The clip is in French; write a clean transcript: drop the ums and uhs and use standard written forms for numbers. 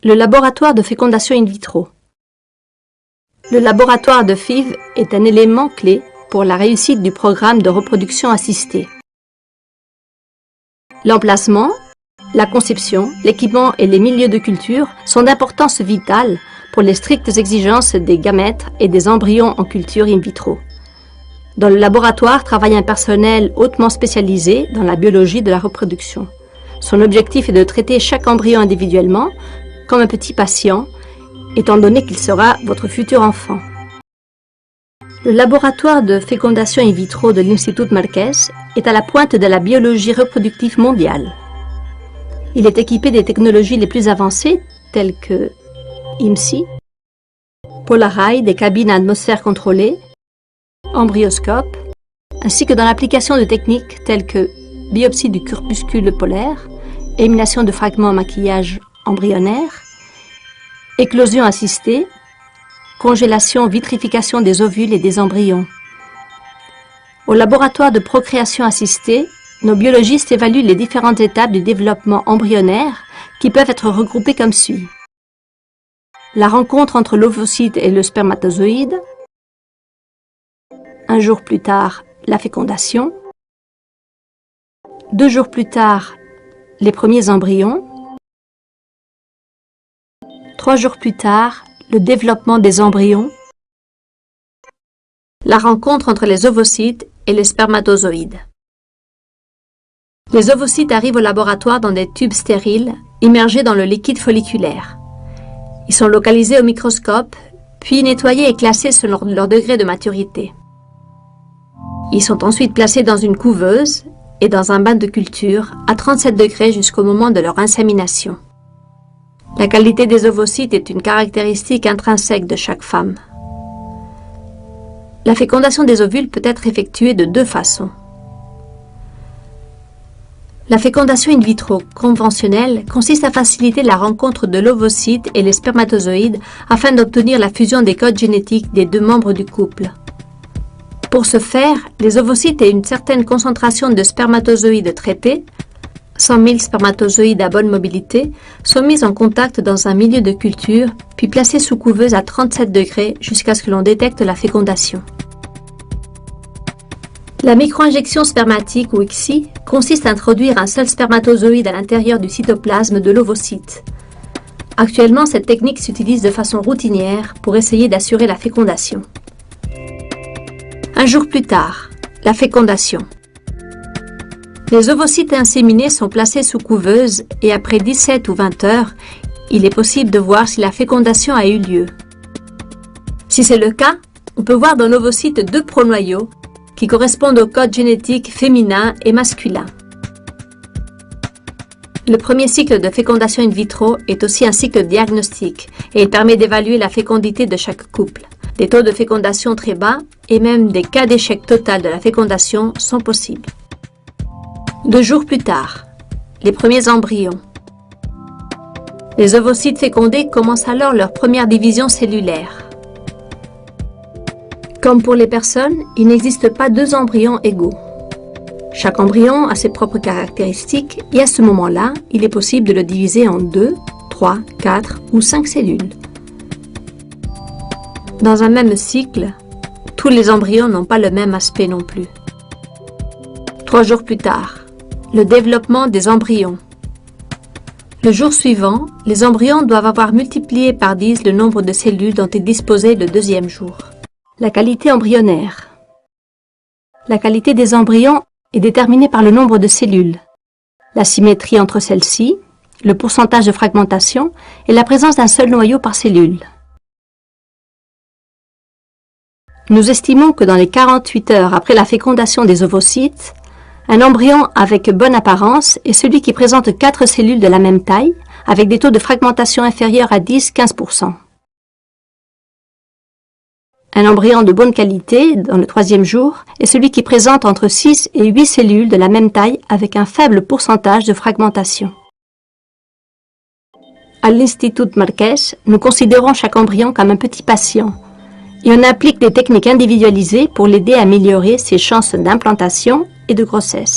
Le laboratoire de fécondation in vitro. Le laboratoire de FIV est un élément clé pour la réussite du programme de reproduction assistée. L'emplacement, la conception, l'équipement et les milieux de culture sont d'importance vitale pour les strictes exigences des gamètes et des embryons en culture in vitro. Dans le laboratoire travaille un personnel hautement spécialisé dans la biologie de la reproduction. Son objectif est de traiter chaque embryon individuellement, comme un petit patient, étant donné qu'il sera votre futur enfant. Le laboratoire de fécondation in vitro de l'Institut Marquès est à la pointe de la biologie reproductive mondiale. Il est équipé des technologies les plus avancées, telles que IMSI, Polaroid, des cabines à atmosphère contrôlée, embryoscope, ainsi que dans l'application de techniques telles que biopsie du corpuscule polaire, élimination de fragments maquillage embryonnaire, éclosion assistée, congélation, vitrification des ovules et des embryons. Au laboratoire de procréation assistée, nos biologistes évaluent les différentes étapes du développement embryonnaire qui peuvent être regroupées comme suit. La rencontre entre l'ovocyte et le spermatozoïde. Un jour plus tard, la fécondation. 2 jours plus tard, les premiers embryons. 3 jours plus tard, le développement des embryons. La rencontre entre les ovocytes et les spermatozoïdes. Les ovocytes arrivent au laboratoire dans des tubes stériles, immergés dans le liquide folliculaire. Ils sont localisés au microscope, puis nettoyés et classés selon leur degré de maturité. Ils sont ensuite placés dans une couveuse et dans un bain de culture à 37 degrés jusqu'au moment de leur insémination. La qualité des ovocytes est une caractéristique intrinsèque de chaque femme. La fécondation des ovules peut être effectuée de 2 façons. La fécondation in vitro conventionnelle consiste à faciliter la rencontre de l'ovocyte et les spermatozoïdes afin d'obtenir la fusion des codes génétiques des 2 membres du couple. Pour ce faire, les ovocytes et une certaine concentration de spermatozoïdes traités, 100 000 spermatozoïdes à bonne mobilité, sont mis en contact dans un milieu de culture, puis placés sous couveuse à 37 degrés jusqu'à ce que l'on détecte la fécondation. La microinjection spermatique ou ICSI consiste à introduire un seul spermatozoïde à l'intérieur du cytoplasme de l'ovocyte. Actuellement, cette technique s'utilise de façon routinière pour essayer d'assurer la fécondation. Un jour plus tard, la fécondation. Les ovocytes inséminés sont placés sous couveuse et après 17 ou 20 heures, il est possible de voir si la fécondation a eu lieu. Si c'est le cas, on peut voir dans l'ovocyte 2 pronoyaux qui correspondent aux codes génétiques féminin et masculin. Le premier cycle de fécondation in vitro est aussi un cycle diagnostique et il permet d'évaluer la fécondité de chaque couple. Des taux de fécondation très bas et même des cas d'échec total de la fécondation sont possibles. 2 jours plus tard, les premiers embryons. Les ovocytes fécondés commencent alors leur première division cellulaire. Comme pour les personnes, il n'existe pas 2 embryons égaux. Chaque embryon a ses propres caractéristiques et à ce moment-là, il est possible de le diviser en 2, 3, 4 ou 5 cellules. Dans un même cycle, tous les embryons n'ont pas le même aspect non plus. 3 jours plus tard, le développement des embryons. Le jour suivant, les embryons doivent avoir multiplié par 10 le nombre de cellules dont est disposé le 2e jour. La qualité embryonnaire. La qualité des embryons est déterminée par le nombre de cellules, la symétrie entre celles-ci, le pourcentage de fragmentation et la présence d'un seul noyau par cellule. Nous estimons que dans les 48 heures après la fécondation des ovocytes, un embryon avec bonne apparence est celui qui présente 4 cellules de la même taille, avec des taux de fragmentation inférieurs à 10-15%. Un embryon de bonne qualité, dans le 3e jour, est celui qui présente entre 6 et 8 cellules de la même taille, avec un faible pourcentage de fragmentation. À l'Institut Marquès, nous considérons chaque embryon comme un petit patient, et on applique des techniques individualisées pour l'aider à améliorer ses chances d'implantation et de grossesse.